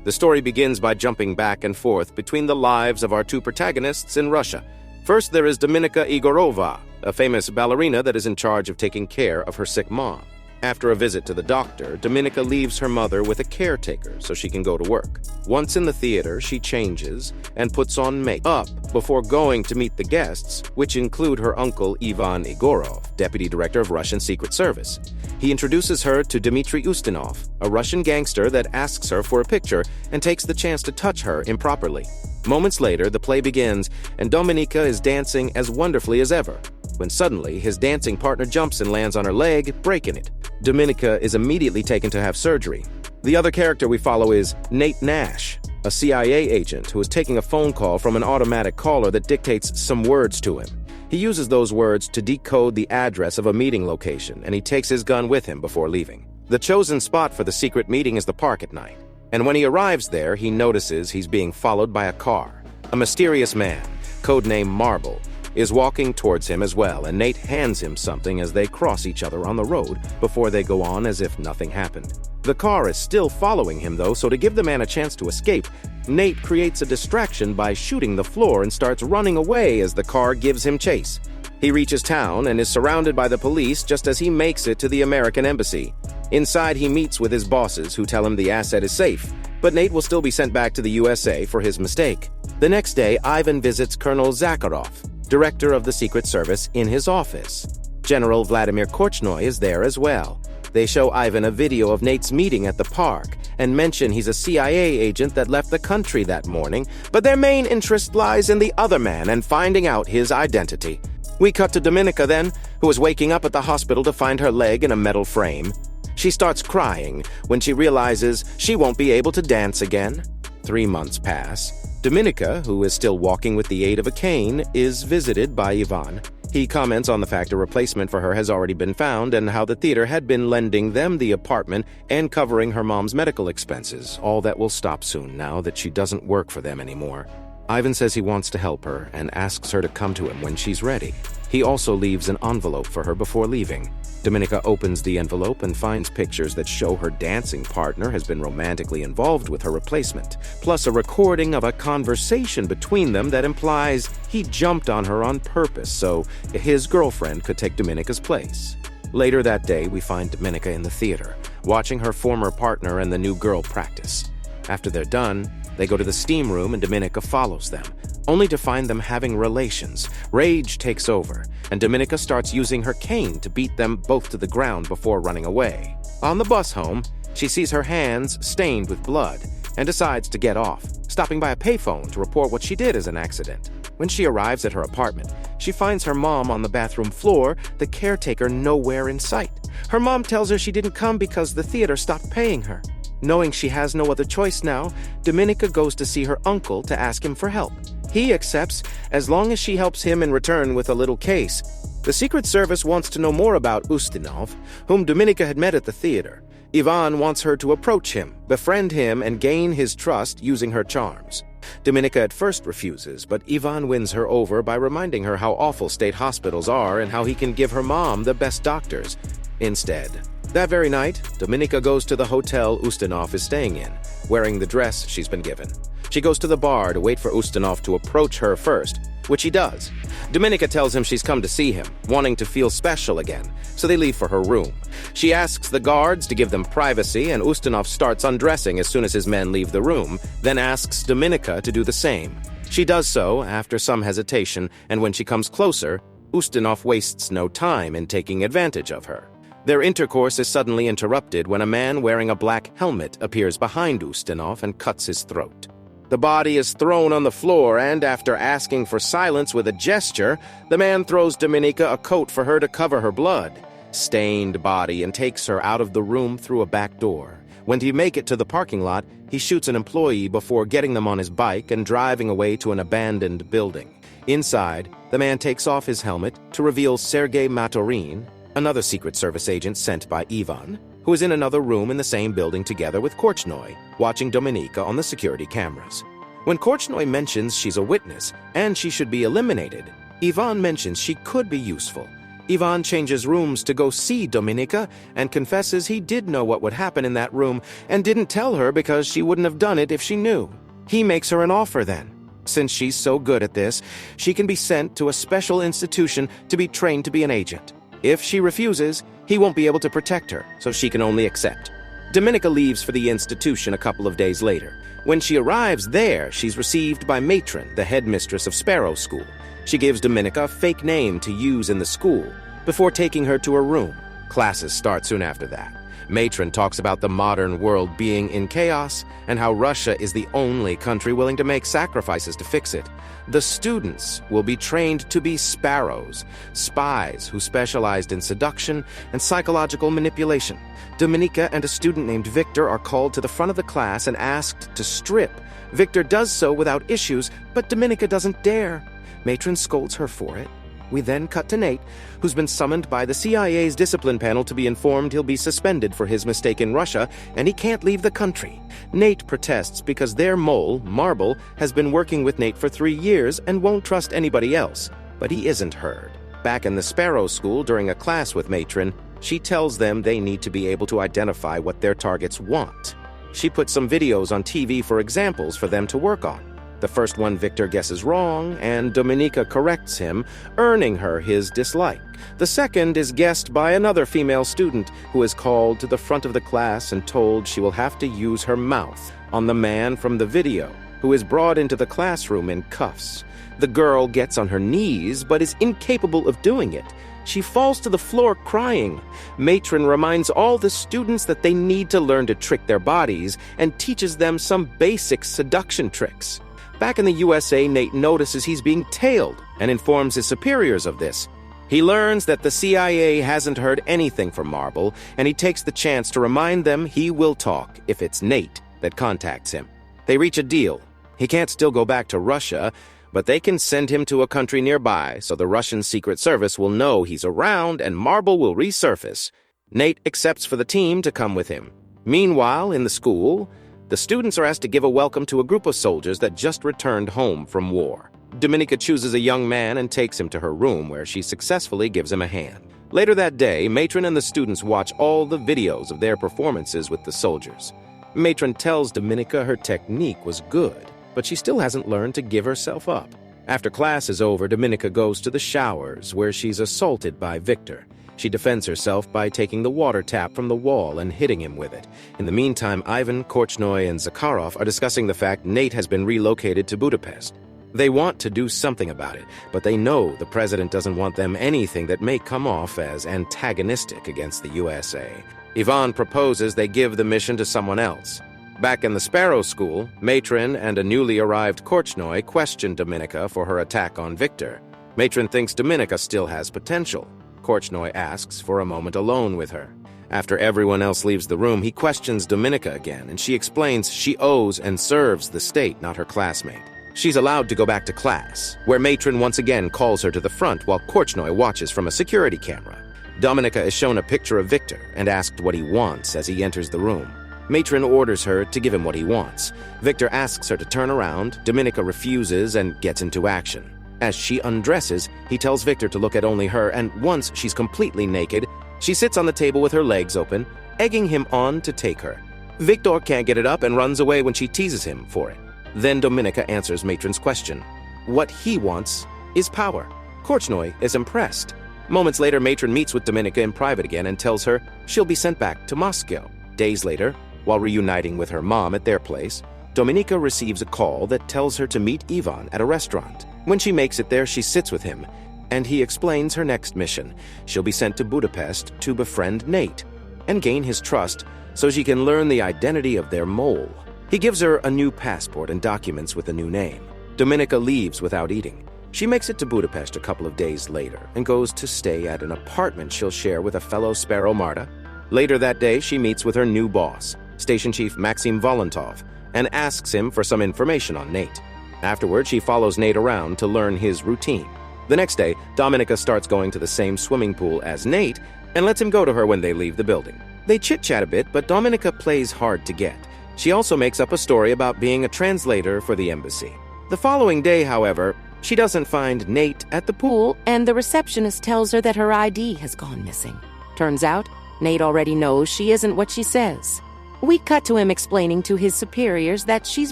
The story begins by jumping back and forth between the lives of our two protagonists in Russia. First, there is Dominika Igorova, a famous ballerina that is in charge of taking care of her sick mom. After a visit to the doctor, Dominika leaves her mother with a caretaker so she can go to work. Once in the theater, she changes and puts on makeup before going to meet the guests, which include her uncle Ivan Igorov, deputy director of Russian Secret Service. He introduces her to Dmitry Ustinov, a Russian gangster that asks her for a picture and takes the chance to touch her improperly. Moments later, the play begins, and Dominika is dancing as wonderfully as ever, when suddenly his dancing partner jumps and lands on her leg, breaking it. Dominika is immediately taken to have surgery. The other character we follow is Nate Nash, a CIA agent who is taking a phone call from an automatic caller that dictates some words to him. He uses those words to decode the address of a meeting location, and he takes his gun with him before leaving. The chosen spot for the secret meeting is the park at night, and when he arrives there, he notices he's being followed by a car. A mysterious man, codenamed Marble, is walking towards him as well, and Nate hands him something as they cross each other on the road before they go on as if nothing happened. The car is still following him though, so to give the man a chance to escape, Nate creates a distraction by shooting the floor and starts running away as the car gives him chase. He reaches town and is surrounded by the police just as he makes it to the American embassy. Inside, he meets with his bosses who tell him the asset is safe, but Nate will still be sent back to the USA for his mistake. The next day, Ivan visits Colonel Zakharov, director of the Secret Service, in his office. General Vladimir Korchnoi is there as well. They show Ivan a video of Nate's meeting at the park and mention he's a CIA agent that left the country that morning, but their main interest lies in the other man and finding out his identity. We cut to Dominika then, who is waking up at the hospital to find her leg in a metal frame. She starts crying when she realizes she won't be able to dance again. 3 months pass. Dominika, who is still walking with the aid of a cane, is visited by Ivan. He comments on the fact a replacement for her has already been found and how the theater had been lending them the apartment and covering her mom's medical expenses. All that will stop soon now that she doesn't work for them anymore. Ivan says he wants to help her and asks her to come to him when she's ready. He also leaves an envelope for her before leaving. Dominika opens the envelope and finds pictures that show her dancing partner has been romantically involved with her replacement, plus a recording of a conversation between them that implies he jumped on her on purpose so his girlfriend could take Dominika's place. Later that day, we find Dominika in the theater, watching her former partner and the new girl practice. After they're done, they go to the steam room and Dominika follows them, only to find them having relations. Rage takes over, and Dominika starts using her cane to beat them both to the ground before running away. On the bus home, she sees her hands stained with blood and decides to get off, stopping by a payphone to report what she did as an accident. When she arrives at her apartment, she finds her mom on the bathroom floor, the caretaker nowhere in sight. Her mom tells her she didn't come because the theater stopped paying her. Knowing she has no other choice now, Dominika goes to see her uncle to ask him for help. He accepts as long as she helps him in return with a little case. The Secret Service wants to know more about Ustinov, whom Dominika had met at the theater. Ivan wants her to approach him, befriend him, and gain his trust using her charms. Dominika at first refuses, but Ivan wins her over by reminding her how awful state hospitals are and how he can give her mom the best doctors. Instead, that very night, Dominika goes to the hotel Ustinov is staying in, wearing the dress she's been given. She goes to the bar to wait for Ustinov to approach her first, which he does. Dominika tells him she's come to see him, wanting to feel special again, so they leave for her room. She asks the guards to give them privacy, and Ustinov starts undressing as soon as his men leave the room, then asks Dominika to do the same. She does so after some hesitation, and when she comes closer, Ustinov wastes no time in taking advantage of her. Their intercourse is suddenly interrupted when a man wearing a black helmet appears behind Ustinov and cuts his throat. The body is thrown on the floor, and after asking for silence with a gesture, the man throws Dominika a coat for her to cover her blood-stained body and takes her out of the room through a back door. When they make it to the parking lot, he shoots an employee before getting them on his bike and driving away to an abandoned building. Inside, the man takes off his helmet to reveal Sergei Matorin, another Secret Service agent sent by Ivan, who is in another room in the same building together with Korchnoi, watching Dominika on the security cameras. When Korchnoi mentions she's a witness and she should be eliminated, Ivan mentions she could be useful. Ivan changes rooms to go see Dominika and confesses he did know what would happen in that room and didn't tell her because she wouldn't have done it if she knew. He makes her an offer then. Since she's so good at this, she can be sent to a special institution to be trained to be an agent. If she refuses, he won't be able to protect her, so she can only accept. Dominika leaves for the institution a couple of days later. When she arrives there, she's received by Matron, the headmistress of Sparrow School. She gives Dominika a fake name to use in the school before taking her to her room. Classes start soon after that. Matron talks about the modern world being in chaos and how Russia is the only country willing to make sacrifices to fix it. The students will be trained to be sparrows, spies who specialized in seduction and psychological manipulation. Dominika and a student named Victor are called to the front of the class and asked to strip. Victor does so without issues, but Dominika doesn't dare. Matron scolds her for it. We then cut to Nate, who's been summoned by the CIA's discipline panel to be informed he'll be suspended for his mistake in Russia, and he can't leave the country. Nate protests because their mole, Marble, has been working with Nate for 3 years and won't trust anybody else. But he isn't heard. Back in the Sparrow School during a class with Matron, she tells them they need to be able to identify what their targets want. She puts some videos on TV for examples for them to work on. The first one Victor guesses wrong, and Dominika corrects him, earning her his dislike. The second is guessed by another female student, who is called to the front of the class and told she will have to use her mouth on the man from the video, who is brought into the classroom in cuffs. The girl gets on her knees, but is incapable of doing it. She falls to the floor crying. Matron reminds all the students that they need to learn to trick their bodies and teaches them some basic seduction tricks. Back in the USA, Nate notices he's being tailed and informs his superiors of this. He learns that the CIA hasn't heard anything from Marble, and he takes the chance to remind them he will talk if it's Nate that contacts him. They reach a deal. He can't still go back to Russia, but they can send him to a country nearby so the Russian Secret Service will know he's around and Marble will resurface. Nate accepts for the team to come with him. Meanwhile, in the school, the students are asked to give a welcome to a group of soldiers that just returned home from war. Dominika chooses a young man and takes him to her room, where she successfully gives him a hand. Later that day, Matron and the students watch all the videos of their performances with the soldiers. Matron tells Dominika her technique was good, but she still hasn't learned to give herself up. After class is over, Dominika goes to the showers, where she's assaulted by Victor. She defends herself by taking the water tap from the wall and hitting him with it. In the meantime, Ivan, Korchnoi, and Zakharov are discussing the fact Nate has been relocated to Budapest. They want to do something about it, but they know the president doesn't want them anything that may come off as antagonistic against the USA. Ivan proposes they give the mission to someone else. Back in the Sparrow School, Matron and a newly arrived Korchnoi question Dominika for her attack on Victor. Matron thinks Dominika still has potential. Korchnoi asks for a moment alone with her. After everyone else leaves the room, he questions Dominika again, and she explains she owes and serves the state, not her classmate. She's allowed to go back to class, where Matron once again calls her to the front while Korchnoi watches from a security camera. Dominika is shown a picture of Victor and asked what he wants as he enters the room. Matron orders her to give him what he wants. Victor asks her to turn around. Dominika refuses and gets into action. As she undresses, he tells Victor to look at only her, and once she's completely naked, she sits on the table with her legs open, egging him on to take her. Victor can't get it up and runs away when she teases him for it. Then Dominika answers Matron's question. What he wants is power. Korchnoi is impressed. Moments later, Matron meets with Dominika in private again and tells her she'll be sent back to Moscow. Days later, while reuniting with her mom at their place, Dominika receives a call that tells her to meet Ivan at a restaurant. When she makes it there, she sits with him, and he explains her next mission. She'll be sent to Budapest to befriend Nate and gain his trust so she can learn the identity of their mole. He gives her a new passport and documents with a new name. Dominika leaves without eating. She makes it to Budapest a couple of days later and goes to stay at an apartment she'll share with a fellow Sparrow Marta. Later that day, she meets with her new boss, Station Chief Maxim Volantov, and asks him for some information on Nate. Afterward, she follows Nate around to learn his routine. The next day, Dominika starts going to the same swimming pool as Nate and lets him go to her when they leave the building. They chit-chat a bit, but Dominika plays hard to get. She also makes up a story about being a translator for the embassy. The following day, however, She doesn't find Nate at the pool, And the receptionist tells her that her ID has gone missing. Turns out, Nate already knows she isn't what she says. We cut to him explaining to his superiors that she's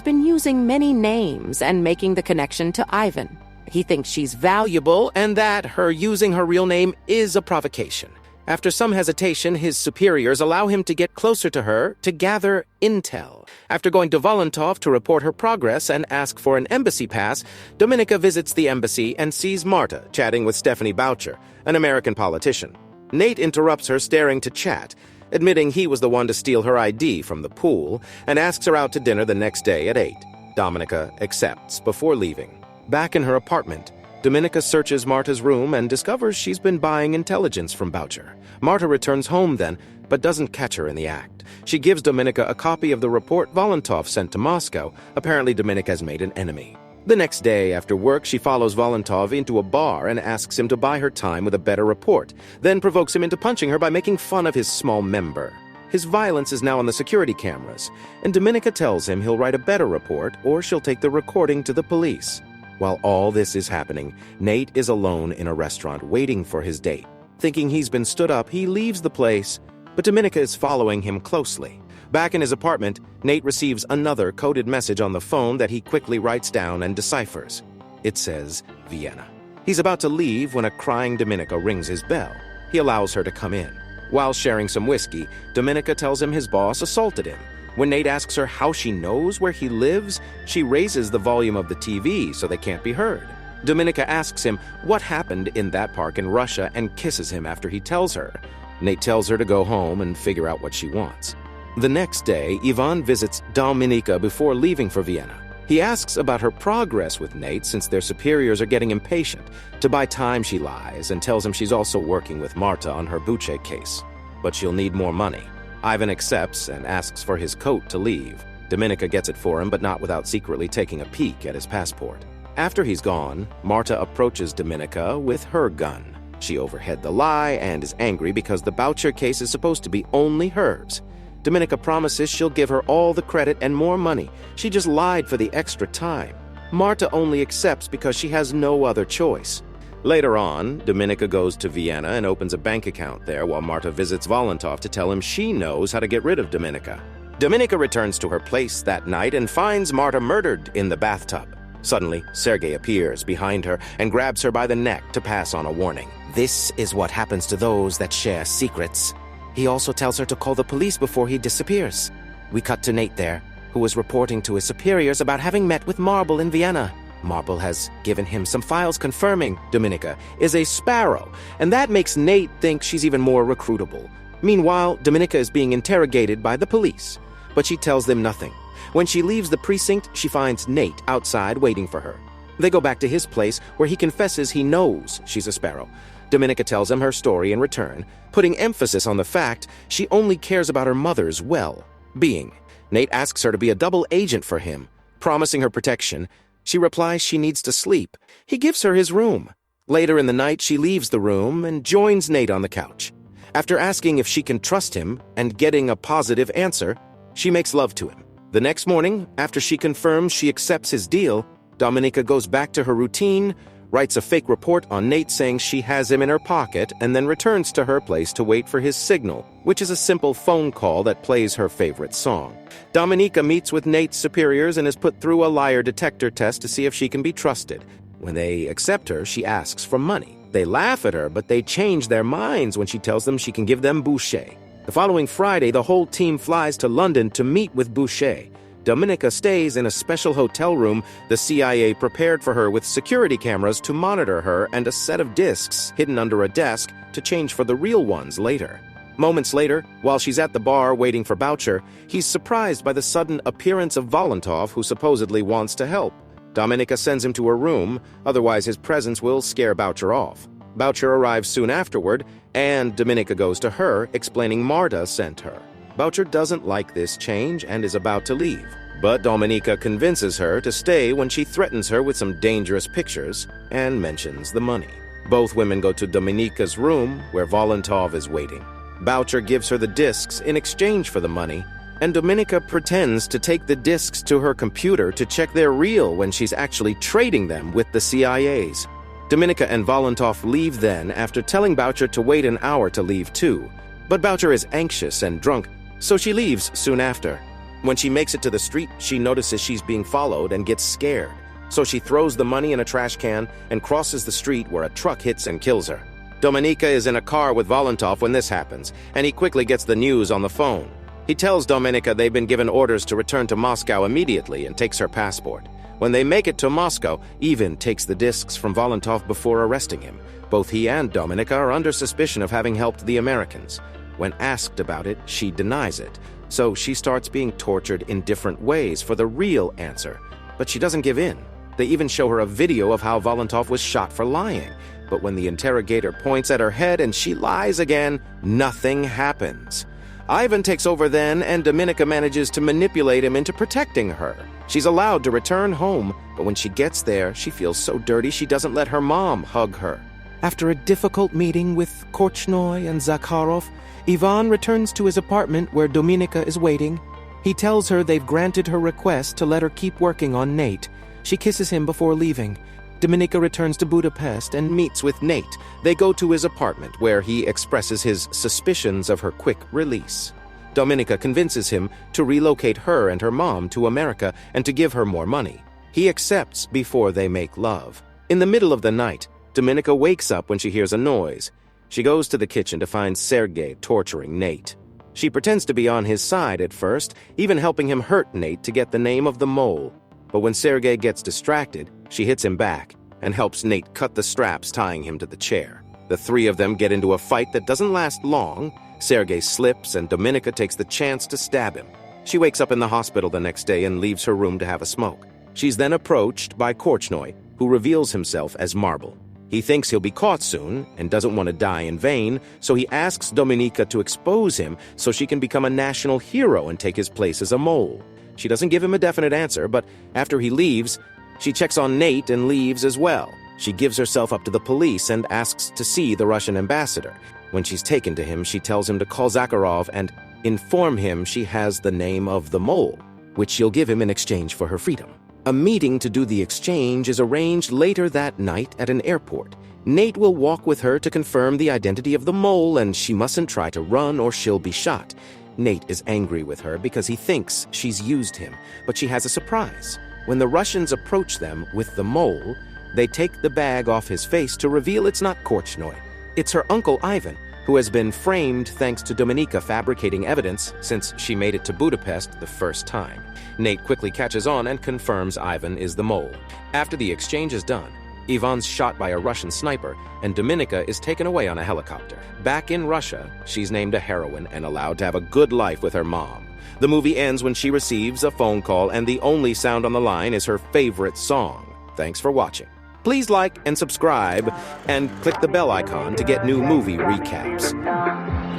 been using many names and making the connection to Ivan. He thinks she's valuable. and that her using her real name is a provocation. After some hesitation, his superiors allow him to get closer to her to gather intel. After going to Volantov to report her progress and ask for an embassy pass, Dominika visits the embassy and sees Marta chatting with Stephanie Boucher, an American politician. Nate interrupts her staring to chat, admitting he was the one to steal her ID from the pool, and asks her out to dinner the next day at 8. Dominika accepts before leaving. Back in her apartment, Dominika searches Marta's room and discovers she's been buying intelligence from Boucher. Marta returns home then, but doesn't catch her in the act. She gives Dominika a copy of the report Volantov sent to Moscow. Apparently, Dominika has made an enemy. The next day, after work, she follows Volantov into a bar and asks him to buy her time with a better report, then provokes him into punching her by making fun of his small member. His violence is now on the security cameras, and Dominika tells him he'll write a better report or she'll take the recording to the police. While all this is happening, Nate is alone in a restaurant waiting for his date. Thinking he's been stood up, he leaves the place, but Dominika is following him closely. Back in his apartment, Nate receives another coded message on the phone that he quickly writes down and deciphers. It says, Vienna. He's about to leave when a crying Dominika rings his bell. He allows her to come in. While sharing some whiskey, Dominika tells him his boss assaulted him. When Nate asks her how she knows where he lives, she raises the volume of the TV so they can't be heard. Dominika asks him what happened in that park in Russia and kisses him after he tells her. Nate tells her to go home and figure out what she wants. The next day, Ivan visits Dominika before leaving for Vienna. He asks about her progress with Nate since their superiors are getting impatient. To buy time, she lies and tells him she's also working with Marta on her Boucher case. But she'll need more money. Ivan accepts and asks for his coat to leave. Dominika gets it for him, but not without secretly taking a peek at his passport. After he's gone, Marta approaches Dominika with her gun. She overheard the lie and is angry because the Boucher case is supposed to be only hers. Dominika promises she'll give her all the credit and more money. She just lied for the extra time. Marta only accepts because she has no other choice. Later on, Dominika goes to Vienna and opens a bank account there while Marta visits Volantov to tell him she knows how to get rid of Dominika. Dominika returns to her place that night and finds Marta murdered in the bathtub. Suddenly, Sergei appears behind her and grabs her by the neck to pass on a warning. This is what happens to those that share secrets. He also tells her to call the police before he disappears. We cut to Nate there, who is reporting to his superiors about having met with Marble in Vienna. Marble has given him some files confirming Dominika is a sparrow, and that makes Nate think she's even more recruitable. Meanwhile, Dominika is being interrogated by the police, but she tells them nothing. When she leaves the precinct, she finds Nate outside waiting for her. They go back to his place, where he confesses he knows she's a sparrow. Dominika tells him her story in return, putting emphasis on the fact she only cares about her mother's well-being. Nate asks her to be a double agent for him, promising her protection. She replies she needs to sleep. He gives her his room. Later in the night, she leaves the room and joins Nate on the couch. After asking if she can trust him and getting a positive answer, she makes love to him. The next morning, after she confirms she accepts his deal, Dominika goes back to her routine, writes a fake report on Nate saying she has him in her pocket, and then returns to her place to wait for his signal, which is a simple phone call that plays her favorite song. Dominika meets with Nate's superiors and is put through a liar detector test to see if she can be trusted. When they accept her, she asks for money. They laugh at her, but they change their minds when she tells them she can give them Boucher. The following Friday, the whole team flies to London to meet with Boucher. Dominika stays in a special hotel room the CIA prepared for her with security cameras to monitor her and a set of discs hidden under a desk to change for the real ones later. Moments later, while she's at the bar waiting for Boucher, he's surprised by the sudden appearance of Volantov, who supposedly wants to help. Dominika sends him to her room, otherwise his presence will scare Boucher off. Boucher arrives soon afterward, and Dominika goes to her, explaining Marta sent her. Boucher doesn't like this change and is about to leave, but Dominika convinces her to stay when she threatens her with some dangerous pictures and mentions the money. Both women go to Dominika's room, where Volantov is waiting. Boucher gives her the discs in exchange for the money, and Dominika pretends to take the discs to her computer to check they're real when she's actually trading them with the CIA's. Dominika and Volantov leave then after telling Boucher to wait an hour to leave too. But Boucher is anxious and drunk, so she leaves soon after. When she makes it to the street, she notices she's being followed and gets scared. So she throws the money in a trash can and crosses the street where a truck hits and kills her. Dominika is in a car with Volantov when this happens, and he quickly gets the news on the phone. He tells Dominika they've been given orders to return to Moscow immediately and takes her passport. When they make it to Moscow, Ivan takes the discs from Volantov before arresting him. Both he and Dominika are under suspicion of having helped the Americans. When asked about it, she denies it. So she starts being tortured in different ways for the real answer. But she doesn't give in. They even show her a video of how Volantov was shot for lying. But when the interrogator points at her head and she lies again, nothing happens. Ivan takes over then, and Dominika manages to manipulate him into protecting her. She's allowed to return home, but when she gets there, she feels so dirty she doesn't let her mom hug her. After a difficult meeting with Korchnoi and Zakharov, Ivan returns to his apartment where Dominika is waiting. He tells her they've granted her request to let her keep working on Nate. She kisses him before leaving. Dominika returns to Budapest and meets with Nate. They go to his apartment, where he expresses his suspicions of her quick release. Dominika convinces him to relocate her and her mom to America and to give her more money. He accepts before they make love. In the middle of the night, Dominika wakes up when she hears a noise. She goes to the kitchen to find Sergei torturing Nate. She pretends to be on his side at first, even helping him hurt Nate to get the name of the mole. But when Sergei gets distracted, she hits him back and helps Nate cut the straps tying him to the chair. The three of them get into a fight that doesn't last long. Sergei slips and Dominika takes the chance to stab him. She wakes up in the hospital the next day and leaves her room to have a smoke. She's then approached by Korchnoi, who reveals himself as Marble. He thinks he'll be caught soon and doesn't want to die in vain, so he asks Dominika to expose him so she can become a national hero and take his place as a mole. She doesn't give him a definite answer, but after he leaves, she checks on Nate and leaves as well. She gives herself up to the police and asks to see the Russian ambassador. When she's taken to him, she tells him to call Zakharov and inform him she has the name of the mole, which she'll give him in exchange for her freedom. A meeting to do the exchange is arranged later that night at an airport. Nate will walk with her to confirm the identity of the mole, and she mustn't try to run or she'll be shot. Nate is angry with her because he thinks she's used him, but she has a surprise. When the Russians approach them with the mole, they take the bag off his face to reveal it's not Korchnoi. It's her uncle Ivan, who has been framed thanks to Dominika fabricating evidence since she made it to Budapest the first time. Nate quickly catches on and confirms Ivan is the mole. After the exchange is done, Ivan's shot by a Russian sniper, and Dominika is taken away on a helicopter. Back in Russia, she's named a heroine and allowed to have a good life with her mom. The movie ends when she receives a phone call, and the only sound on the line is her favorite song. Thanks for watching. Please like and subscribe, and click the bell icon to get new movie recaps.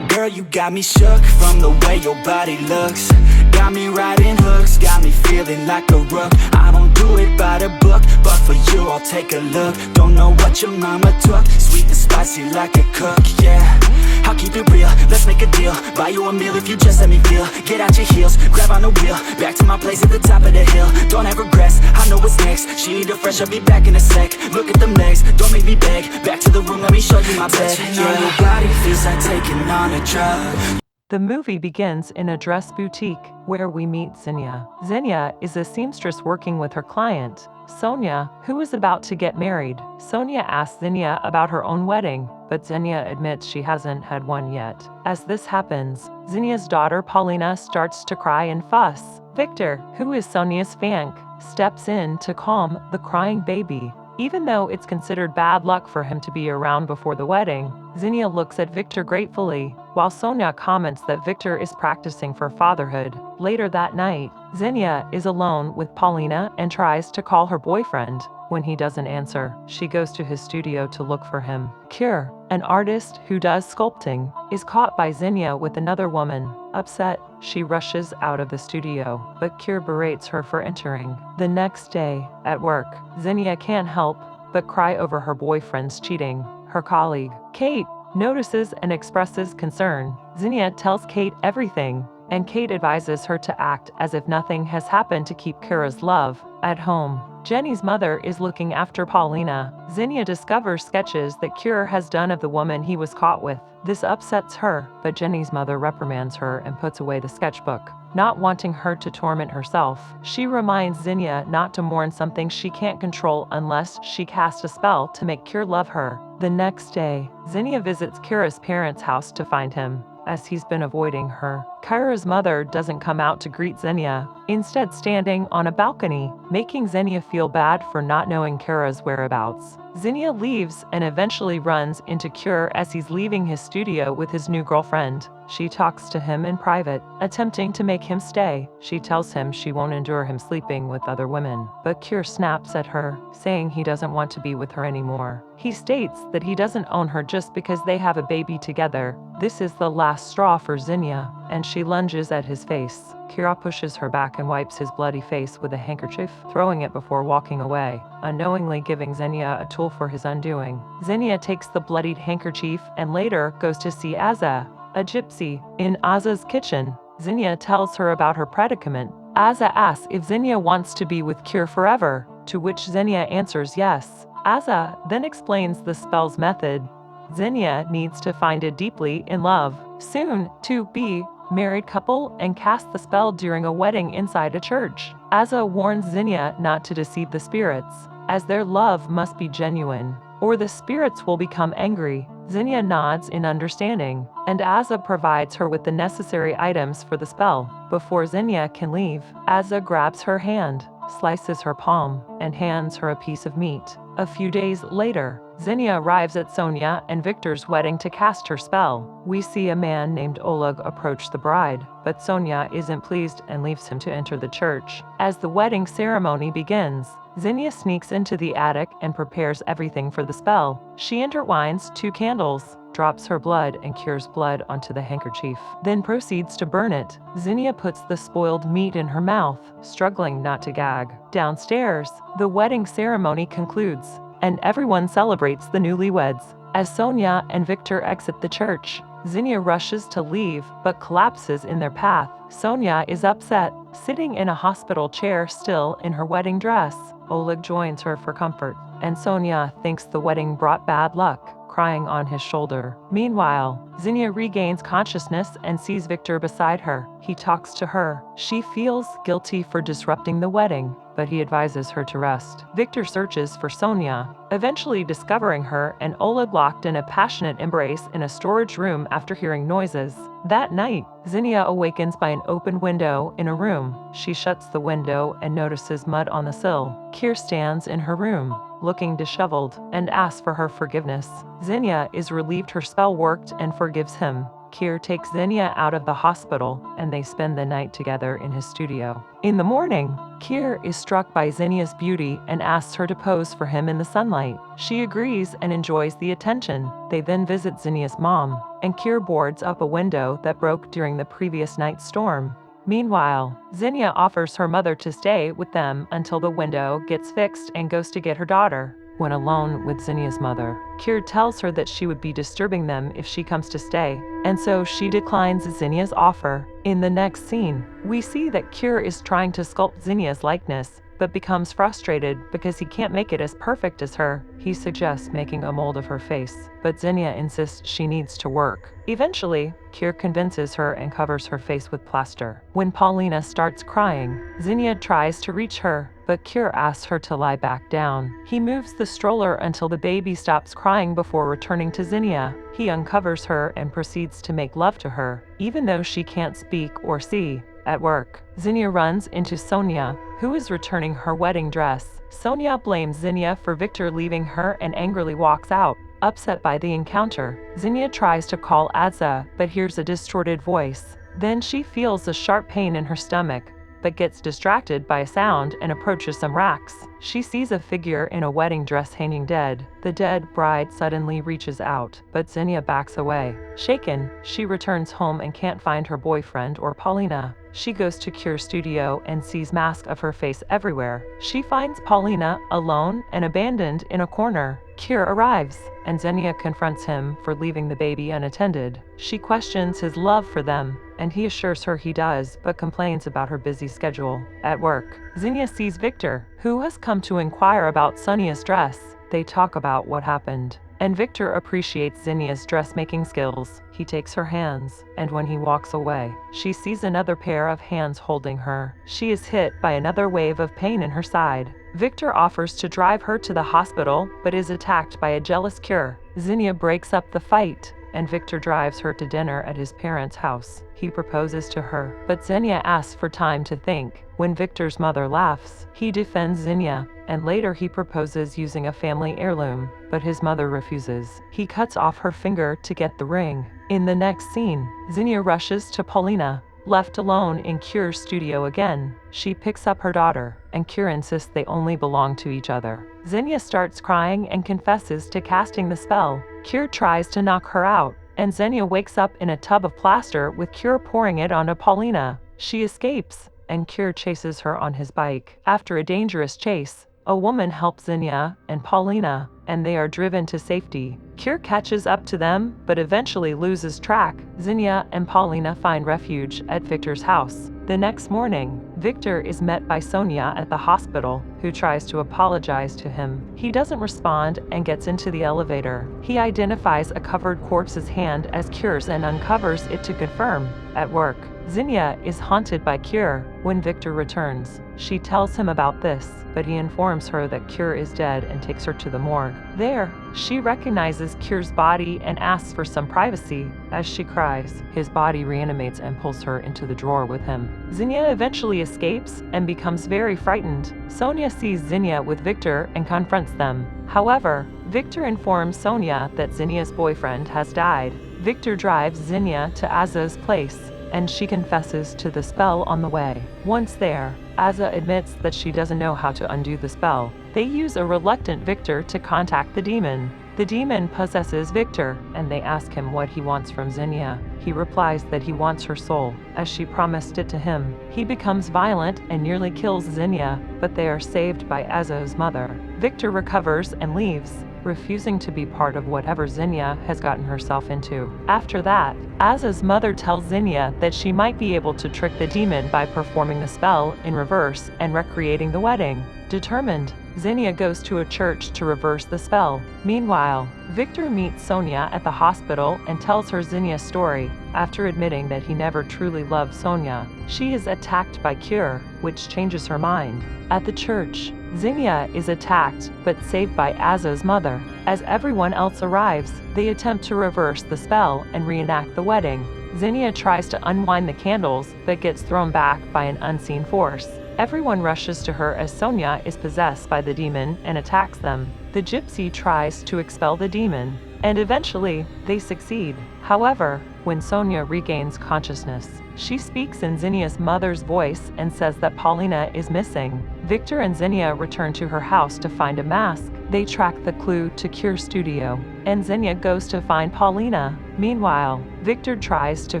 Girl, you got me shook from the way your body looks. Got me riding hooks, got me feeling like a rook. I don't do it by the book, but for you I'll take a look. Don't know what your mama took, sweet and spicy like a cook, yeah. I'll keep it real, let's make a deal. Buy you a meal if you just let me feel. Get out your heels, grab on the wheel. Back to my place at the top of the hill. Don't have regrets, I know what's next. She need a fresh, I'll be back in a sec. Look at them legs, don't make me beg. Back to the room, let me show you my bed. Yeah, your body feels like taking on a drug. The movie begins in a dress boutique where we meet Xenia. Xenia is a seamstress working with her client, Sonia, who is about to get married. Sonia asks Xenia about her own wedding, but Xenia admits she hasn't had one yet. As this happens, Xenia's daughter Paulina starts to cry and fuss. Victor, who is Sonia's fank, steps in to calm the crying baby. Even though it's considered bad luck for him to be around before the wedding, Xenia looks at Victor gratefully, while Sonia comments that Victor is practicing for fatherhood. Later that night, Xenia is alone with Paulina and tries to call her boyfriend. When he doesn't answer, she goes to his studio to look for him. Kure, an artist who does sculpting, is caught by Xenia with another woman. Upset, she rushes out of the studio, but Kure berates her for entering. The next day, at work, Xenia can't help but cry over her boyfriend's cheating. Her colleague, Kate, notices and expresses concern. Xenia tells Kate everything, and Kate advises her to act as if nothing has happened to keep Kira's love at home. Jenny's mother is looking after Paulina. Zinnia discovers sketches that Kira has done of the woman he was caught with. This upsets her, but Jenny's mother reprimands her and puts away the sketchbook. Not wanting her to torment herself, she reminds Zinnia not to mourn something she can't control unless she casts a spell to make Kira love her. The next day, Zinnia visits Kira's parents' house to find him, as he's been avoiding her. Kira's mother doesn't come out to greet Zinnia, instead standing on a balcony, making Zinnia feel bad for not knowing Kira's whereabouts. Zinnia leaves and eventually runs into Kira as he's leaving his studio with his new girlfriend. She talks to him in private, attempting to make him stay. She tells him she won't endure him sleeping with other women, but Kira snaps at her, saying he doesn't want to be with her anymore. He states that he doesn't own her just because they have a baby together. This is the last straw for Zinnia, and she lunges at his face. Kira pushes her back and wipes his bloody face with a handkerchief, throwing it before walking away, unknowingly giving Zinnia a tool for his undoing. Zinnia takes the bloodied handkerchief and later goes to see Azza, a gypsy, in Azza's kitchen. Zinnia tells her about her predicament. Azza asks if Zinnia wants to be with Kira forever, to which Zinnia answers yes. Azza then explains the spell's method. Zinnia needs to find a deeply in love, soon to be married couple and cast the spell during a wedding inside a church. Azza warns Zinnia not to deceive the spirits, as their love must be genuine, or the spirits will become angry. Zinnia nods in understanding, and Azza provides her with the necessary items for the spell. Before Zinnia can leave, Azza grabs her hand, slices her palm, and hands her a piece of meat. A few days later, Zinnia arrives at Sonia and Victor's wedding to cast her spell. We see a man named Oleg approach the bride, but Sonia isn't pleased and leaves him to enter the church. As the wedding ceremony begins, Zinnia sneaks into the attic and prepares everything for the spell. She intertwines 2 candles, drops her blood and Kira's blood onto the handkerchief, then proceeds to burn it. Zinnia puts the spoiled meat in her mouth, struggling not to gag. Downstairs, the wedding ceremony concludes, and everyone celebrates the newlyweds. As Sonia and Victor exit the church, Zinnia rushes to leave but collapses in their path. Sonia is upset, sitting in a hospital chair still in her wedding dress. Oleg joins her for comfort, and Sonia thinks the wedding brought bad luck, crying on his shoulder. Meanwhile, Zinnia regains consciousness and sees Victor beside her. He talks to her. She feels guilty for disrupting the wedding, but he advises her to rest. Victor searches for Sonia, eventually discovering her and Oleg locked in a passionate embrace in a storage room after hearing noises. That night, Zinnia awakens by an open window in a room. She shuts the window and notices mud on the sill. Kira stands in her room, looking disheveled, and asks for her forgiveness. Zinnia is relieved her spell worked and forgives him. Kira takes Zinnia out of the hospital, and they spend the night together in his studio. In the morning, Kira is struck by Zinnia's beauty and asks her to pose for him in the sunlight. She agrees and enjoys the attention. They then visit Zinnia's mom, and Kira boards up a window that broke during the previous night's storm. Meanwhile, Zinnia offers her mother to stay with them until the window gets fixed and goes to get her daughter. When alone with Zinnia's mother, Kira tells her that she would be disturbing them if she comes to stay, and so she declines Zinnia's offer. In the next scene, we see that Kira is trying to sculpt Zinnia's likeness, but becomes frustrated because he can't make it as perfect as her. He suggests making a mold of her face, but Zinnia insists she needs to work. Eventually, Kira convinces her and covers her face with plaster. When Paulina starts crying, Zinnia tries to reach her, but Kira asks her to lie back down. He moves the stroller until the baby stops crying before returning to Zinnia. He uncovers her and proceeds to make love to her, even though she can't speak or see. At work, Zinnia runs into Sonia, who is returning her wedding dress. Sonia blames Zinnia for Victor leaving her and angrily walks out. Upset by the encounter, Zinnia tries to call Azza, but hears a distorted voice. Then she feels a sharp pain in her stomach, but gets distracted by a sound and approaches some racks. She sees a figure in a wedding dress hanging dead. The dead bride suddenly reaches out, but Zinnia backs away. Shaken, she returns home and can't find her boyfriend or Paulina. She goes to Kira's studio and sees masks of her face everywhere. She finds Paulina alone and abandoned in a corner. Kira arrives, and Zinnia confronts him for leaving the baby unattended. She questions his love for them, and he assures her he does, but complains about her busy schedule. At work, Zinnia sees Victor, who has come to inquire about Sonia's dress. They talk about what happened, and Victor appreciates Zinnia's dressmaking skills. He takes her hands, and when he walks away, she sees another pair of hands holding her. She is hit by another wave of pain in her side. Victor offers to drive her to the hospital, but is attacked by a jealous Cure. Zinnia breaks up the fight, and Victor drives her to dinner at his parents' house. He proposes to her, but Zinnia asks for time to think. When Victor's mother laughs, he defends Zinnia, and later he proposes using a family heirloom, but his mother refuses. He cuts off her finger to get the ring. In the next scene, Zinnia rushes to Paulina. Left alone in Cure's studio again, she picks up her daughter, and Cure insists they only belong to each other. Zinnia starts crying and confesses to casting the spell. Cure tries to knock her out, and Zinnia wakes up in a tub of plaster with Cure pouring it onto Paulina. She escapes, and Cure chases her on his bike. After a dangerous chase, a woman helps Zinnia and Paulina, and they are driven to safety. Cure catches up to them, but eventually loses track. Zinnia and Paulina find refuge at Victor's house. The next morning, Victor is met by Sonia at the hospital, who tries to apologize to him. He doesn't respond and gets into the elevator. He identifies a covered corpse's hand as Cure's and uncovers it to confirm. At work, Zinnia is haunted by Cure. When Victor returns, she tells him about this, but he informs her that Cure is dead and takes her to the morgue. There, she recognizes Cure's body and asks for some privacy. As she cries, his body reanimates and pulls her into the drawer with him. Zinnia eventually escapes and becomes very frightened. Sonia sees Zinnia with Victor and confronts them. However, Victor informs Sonia that Zinnia's boyfriend has died. Victor drives Zinnia to Aza's place, and she confesses to the spell on the way. Once there, Aza admits that she doesn't know how to undo the spell. They use a reluctant Victor to contact the demon. The demon possesses Victor, and they ask him what he wants from Zinnia. He replies that he wants her soul, as she promised it to him. He becomes violent and nearly kills Zinnia, but they are saved by Aza's mother. Victor recovers and leaves, refusing to be part of whatever Zinnia has gotten herself into. After that, Aza's mother tells Zinnia that she might be able to trick the demon by performing the spell in reverse and recreating the wedding. Determined, Zinnia goes to a church to reverse the spell. Meanwhile, Victor meets Sonia at the hospital and tells her Zinnia's story. After admitting that he never truly loved Sonia, she is attacked by Cure, which changes her mind. At the church, Zinnia is attacked but saved by Aza's mother. As everyone else arrives, they attempt to reverse the spell and reenact the wedding. Zinnia tries to unwind the candles but gets thrown back by an unseen force. Everyone rushes to her as Sonia is possessed by the demon and attacks them. The gypsy tries to expel the demon, and eventually, they succeed. However, when Sonia regains consciousness, she speaks in Zinnia's mother's voice and says that Paulina is missing. Victor and Zinnia return to her house to find a mask. They track the clue to Cure's studio, and Zinnia goes to find Paulina. Meanwhile, Victor tries to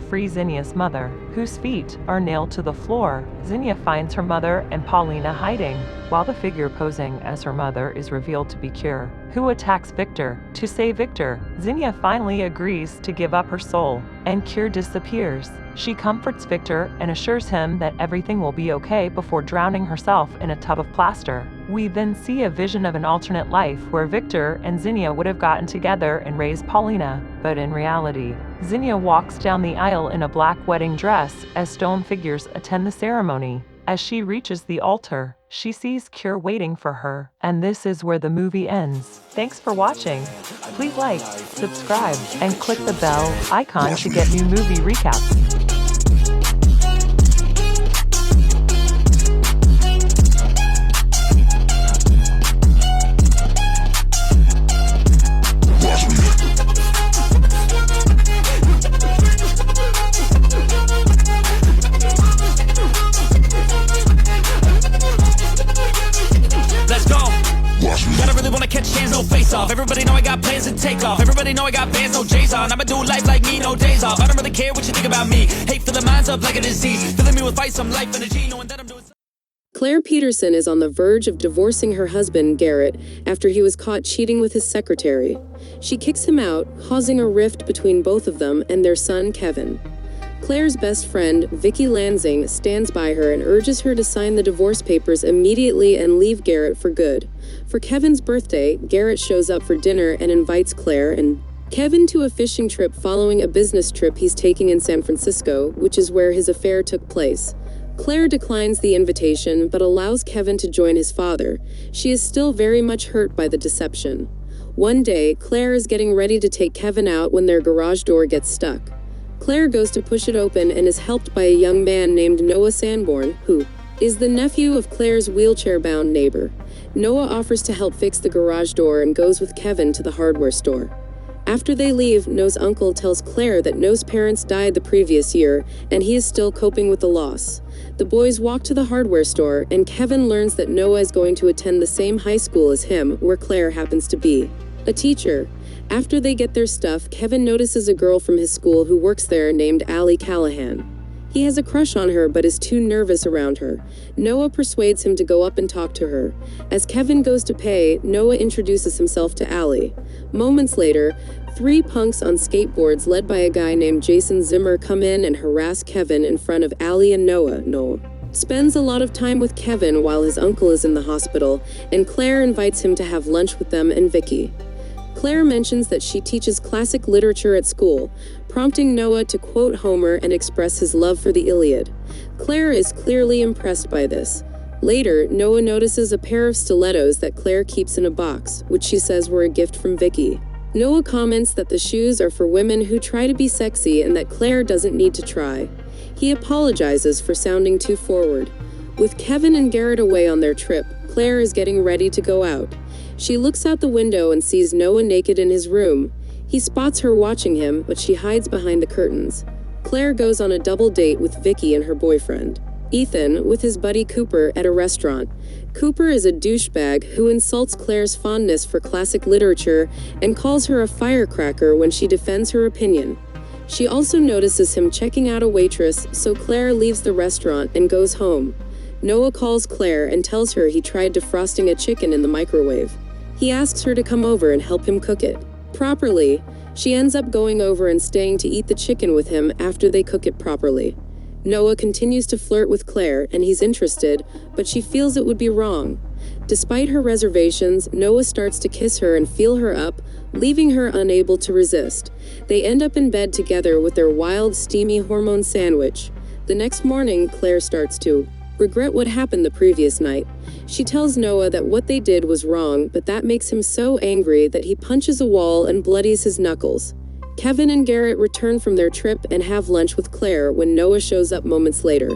free Zinnia's mother, whose feet are nailed to the floor. Zinnia finds her mother and Paulina hiding, while the figure posing as her mother is revealed to be Cure, who attacks Victor. To save Victor, Zinnia finally agrees to give up her soul, and Cure disappears. She comforts Victor and assures him that everything will be okay before drowning herself in a tub of plaster. We then see a vision of an alternate life where Victor and Zinnia would have gotten together and raised Paulina, but in reality, Zinnia walks down the aisle in a black wedding dress as stone figures attend the ceremony. As she reaches the altar, she sees Cure waiting for her, and this is where the movie ends. Thanks for watching. Please like, subscribe, and click the bell icon to get new movie recaps. Everybody know I got plans to take off. Everybody know I got bands, no J's on. I'ma do life like me, no days off. I don't really care what you think about me. Hate filling minds up like a disease. Filling me with fight, some life energy, knowing that I'm doing. Claire Peterson is on the verge of divorcing her husband, Garrett, after he was caught cheating with his secretary. She kicks him out, causing a rift between both of them and their son, Kevin. Claire's best friend, Vicky Lansing, stands by her and urges her to sign the divorce papers immediately and leave Garrett for good. For Kevin's birthday, Garrett shows up for dinner and invites Claire and Kevin to a fishing trip following a business trip he's taking in San Francisco, which is where his affair took place. Claire declines the invitation but allows Kevin to join his father. She is still very much hurt by the deception. One day, Claire is getting ready to take Kevin out when their garage door gets stuck. Claire goes to push it open and is helped by a young man named Noah Sanborn, who is the nephew of Claire's wheelchair-bound neighbor. Noah offers to help fix the garage door and goes with Kevin to the hardware store. After they leave, Noah's uncle tells Claire that Noah's parents died the previous year, and he is still coping with the loss. The boys walk to the hardware store, and Kevin learns that Noah is going to attend the same high school as him, where Claire happens to be a teacher. After they get their stuff, Kevin notices a girl from his school who works there named Allie Callahan. He has a crush on her but is too nervous around her. Noah persuades him to go up and talk to her. As Kevin goes to pay, Noah introduces himself to Allie. Moments later, 3 punks on skateboards led by a guy named Jason Zimmer come in and harass Kevin in front of Allie and Noah. Noah spends a lot of time with Kevin while his uncle is in the hospital, and Claire invites him to have lunch with them and Vicky. Claire mentions that she teaches classic literature at school, prompting Noah to quote Homer and express his love for the Iliad. Claire is clearly impressed by this. Later, Noah notices a pair of stilettos that Claire keeps in a box, which she says were a gift from Vicky. Noah comments that the shoes are for women who try to be sexy and that Claire doesn't need to try. He apologizes for sounding too forward. With Kevin and Garrett away on their trip, Claire is getting ready to go out. She looks out the window and sees Noah naked in his room. He spots her watching him, but she hides behind the curtains. Claire goes on a double date with Vicky and her boyfriend, Ethan, with his buddy Cooper at a restaurant. Cooper is a douchebag who insults Claire's fondness for classic literature and calls her a firecracker when she defends her opinion. She also notices him checking out a waitress, so Claire leaves the restaurant and goes home. Noah calls Claire and tells her he tried defrosting a chicken in the microwave. He asks her to come over and help him cook it properly. She ends up going over and staying to eat the chicken with him after they cook it properly. Noah continues to flirt with Claire and he's interested, but she feels it would be wrong. Despite her reservations, Noah starts to kiss her and feel her up, leaving her unable to resist. They end up in bed together with their wild, steamy hormone sandwich. The next morning, Claire starts to regret what happened the previous night. She tells Noah that what they did was wrong, but that makes him so angry that he punches a wall and bloodies his knuckles. Kevin and Garrett return from their trip and have lunch with Claire when Noah shows up moments later.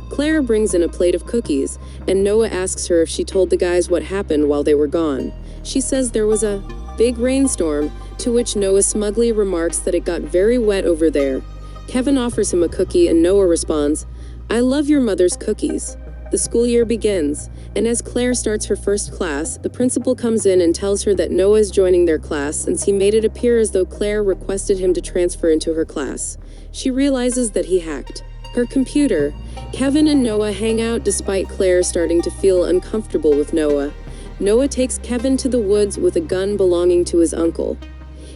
Claire brings in a plate of cookies, and Noah asks her if she told the guys what happened while they were gone. She says there was a big rainstorm, to which Noah smugly remarks that it got very wet over there. Kevin offers him a cookie and Noah responds, "I love your mother's cookies." The school year begins, and as Claire starts her first class, the principal comes in and tells her that Noah is joining their class since he made it appear as though Claire requested him to transfer into her class. She realizes that he hacked her computer. Kevin and Noah hang out despite Claire starting to feel uncomfortable with Noah. Noah takes Kevin to the woods with a gun belonging to his uncle.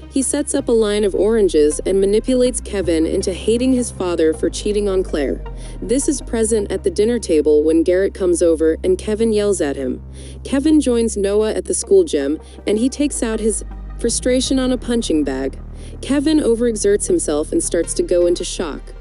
He sets up a line of oranges and manipulates Kevin into hating his father for cheating on Claire. This is present at the dinner table when Garrett comes over and Kevin yells at him. Kevin joins Noah at the school gym and he takes out his frustration on a punching bag. Kevin overexerts himself and starts to go into shock.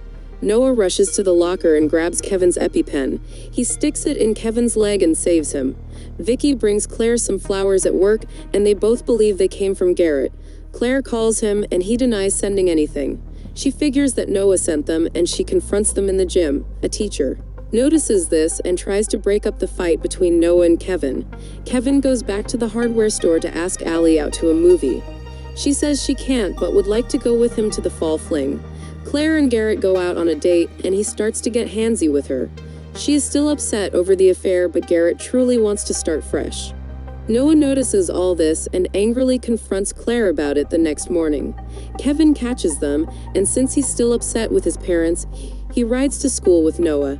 Noah rushes to the locker and grabs Kevin's EpiPen. He sticks it in Kevin's leg and saves him. Vicky brings Claire some flowers at work and they both believe they came from Garrett. Claire calls him and he denies sending anything. She figures that Noah sent them and she confronts them in the gym. A teacher notices this and tries to break up the fight between Noah and Kevin. Kevin goes back to the hardware store to ask Allie out to a movie. She says she can't but would like to go with him to the fall fling. Claire and Garrett go out on a date and he starts to get handsy with her. She is still upset over the affair, but Garrett truly wants to start fresh. Noah notices all this and angrily confronts Claire about it the next morning. Kevin catches them, and since he's still upset with his parents, he rides to school with Noah.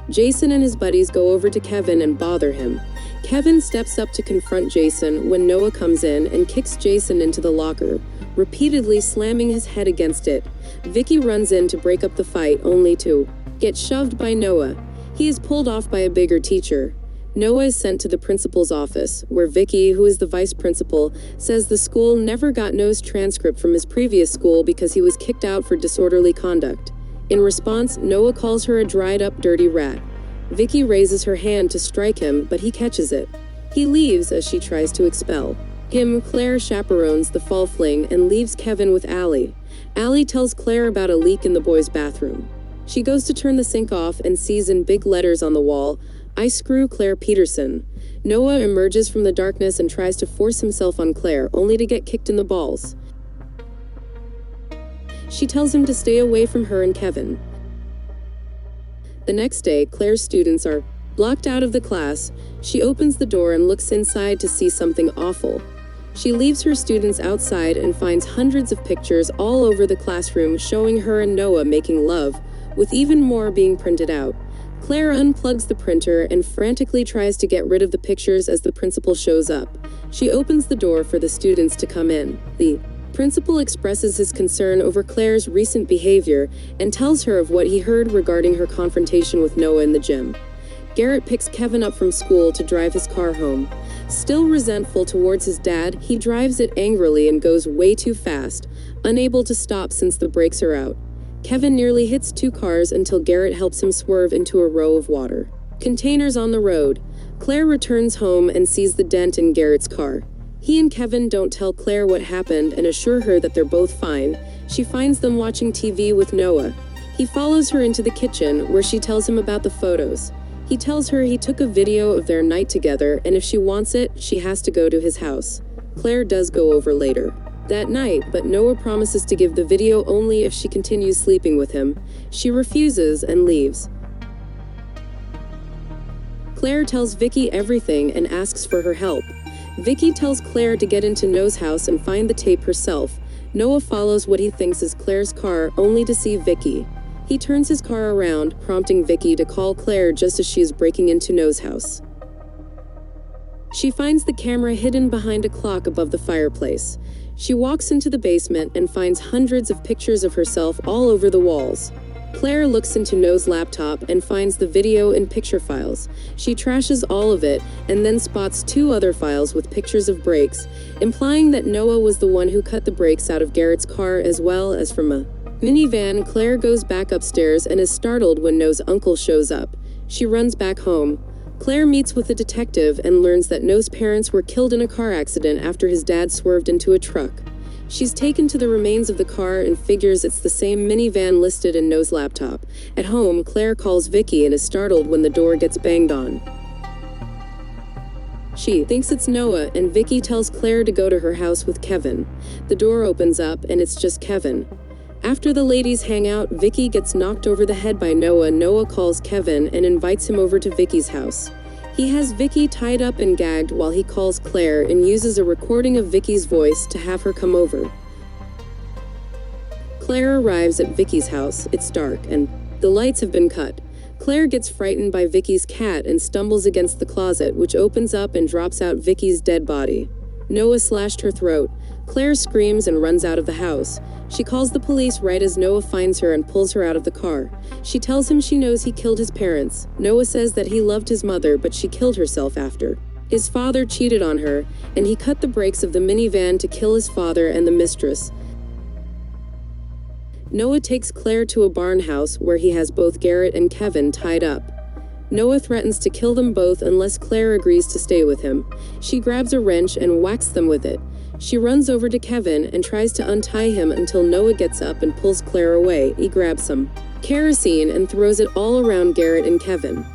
Jason and his buddies go over to Kevin and bother him. Kevin steps up to confront Jason when Noah comes in and kicks Jason into the locker, repeatedly slamming his head against it. Vicky runs in to break up the fight, only to get shoved by Noah. He is pulled off by a bigger teacher. Noah is sent to the principal's office, where Vicky, who is the vice principal, says the school never got Noah's transcript from his previous school because he was kicked out for disorderly conduct. In response, Noah calls her a dried-up, dirty rat. Vicky raises her hand to strike him, but he catches it. He leaves as she tries to expel him. Claire chaperones the fall fling and leaves Kevin with Allie. Allie tells Claire about a leak in the boys' bathroom. She goes to turn the sink off and sees in big letters on the wall, "I screw Claire Peterson." Noah emerges from the darkness and tries to force himself on Claire, only to get kicked in the balls. She tells him to stay away from her and Kevin. The next day, Claire's students are locked out of the class. She opens the door and looks inside to see something awful. She leaves her students outside and finds hundreds of pictures all over the classroom showing her and Noah making love, with even more being printed out. Claire unplugs the printer and frantically tries to get rid of the pictures as the principal shows up. She opens the door for the students to come in. The principal expresses his concern over Claire's recent behavior and tells her of what he heard regarding her confrontation with Noah in the gym. Garrett picks Kevin up from school to drive his car home. Still resentful towards his dad, he drives it angrily and goes way too fast, unable to stop since the brakes are out. Kevin nearly hits two cars until Garrett helps him swerve into a row of water containers on the road. Claire returns home and sees the dent in Garrett's car. He and Kevin don't tell Claire what happened and assure her that they're both fine. She finds them watching TV with Noah. He follows her into the kitchen, where she tells him about the photos. He tells her he took a video of their night together, and if she wants it, she has to go to his house. Claire does go over later that night, but Noah promises to give the video only if she continues sleeping with him. She refuses and leaves. Claire tells Vicky everything and asks for her help. Vicky tells Claire to get into Noah's house and find the tape herself. Noah follows what he thinks is Claire's car, only to see Vicky. He turns his car around, prompting Vicky to call Claire just as she is breaking into Noah's house. She finds the camera hidden behind a clock above the fireplace. She walks into the basement and finds hundreds of pictures of herself all over the walls. Claire looks into Noah's laptop and finds the video and picture files. She trashes all of it and then spots two other files with pictures of brakes, implying that Noah was the one who cut the brakes out of Garrett's car as well as from a minivan. Claire goes back upstairs and is startled when Noah's uncle shows up. She runs back home. Claire meets with a detective and learns that Noah's parents were killed in a car accident after his dad swerved into a truck. She's taken to the remains of the car and figures it's the same minivan listed in Noah's laptop. At home, Claire calls Vicky and is startled when the door gets banged on. She thinks it's Noah, and Vicky tells Claire to go to her house with Kevin. The door opens up and it's just Kevin. After the ladies hang out, Vicky gets knocked over the head by Noah. Noah calls Kevin and invites him over to Vicky's house. He has Vicky tied up and gagged while he calls Claire and uses a recording of Vicky's voice to have her come over. Claire arrives at Vicky's house. It's dark and the lights have been cut. Claire gets frightened by Vicky's cat and stumbles against the closet, which opens up and drops out Vicky's dead body. Noah slashed her throat. Claire screams and runs out of the house. She calls the police right as Noah finds her and pulls her out of the car. She tells him she knows he killed his parents. Noah says that he loved his mother, but she killed herself after his father cheated on her, and he cut the brakes of the minivan to kill his father and the mistress. Noah takes Claire to a barn house where he has both Garrett and Kevin tied up. Noah threatens to kill them both unless Claire agrees to stay with him. She grabs a wrench and whacks them with it. She runs over to Kevin and tries to untie him until Noah gets up and pulls Claire away. He grabs some kerosene and throws it all around Garrett and Kevin.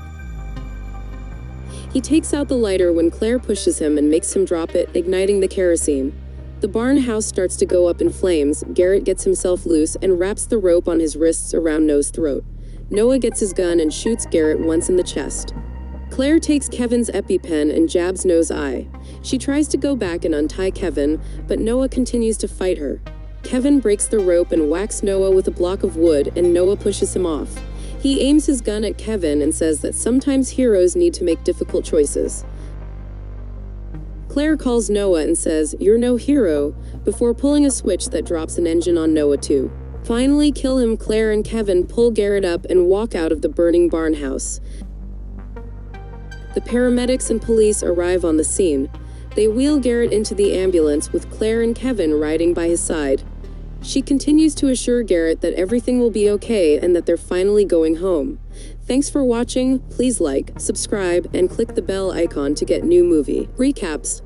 He takes out the lighter when Claire pushes him and makes him drop it, igniting the kerosene. The barn house starts to go up in flames. Garrett gets himself loose and wraps the rope on his wrists around Noah's throat. Noah gets his gun and shoots Garrett once in the chest. Claire takes Kevin's EpiPen and jabs Noah's eye. She tries to go back and untie Kevin, but Noah continues to fight her. Kevin breaks the rope and whacks Noah with a block of wood, and Noah pushes him off. He aims his gun at Kevin and says that sometimes heroes need to make difficult choices. Claire calls Noah and says, "You're no hero," before pulling a switch that drops an engine on Noah too. Finally kill him, Claire and Kevin pull Garrett up and walk out of the burning barn house. The paramedics and police arrive on the scene. They wheel Garrett into the ambulance with Claire and Kevin riding by his side. She continues to assure Garrett that everything will be okay and that they're finally going home. Thanks for watching. Please like, subscribe, and click the bell icon to get new movie recaps.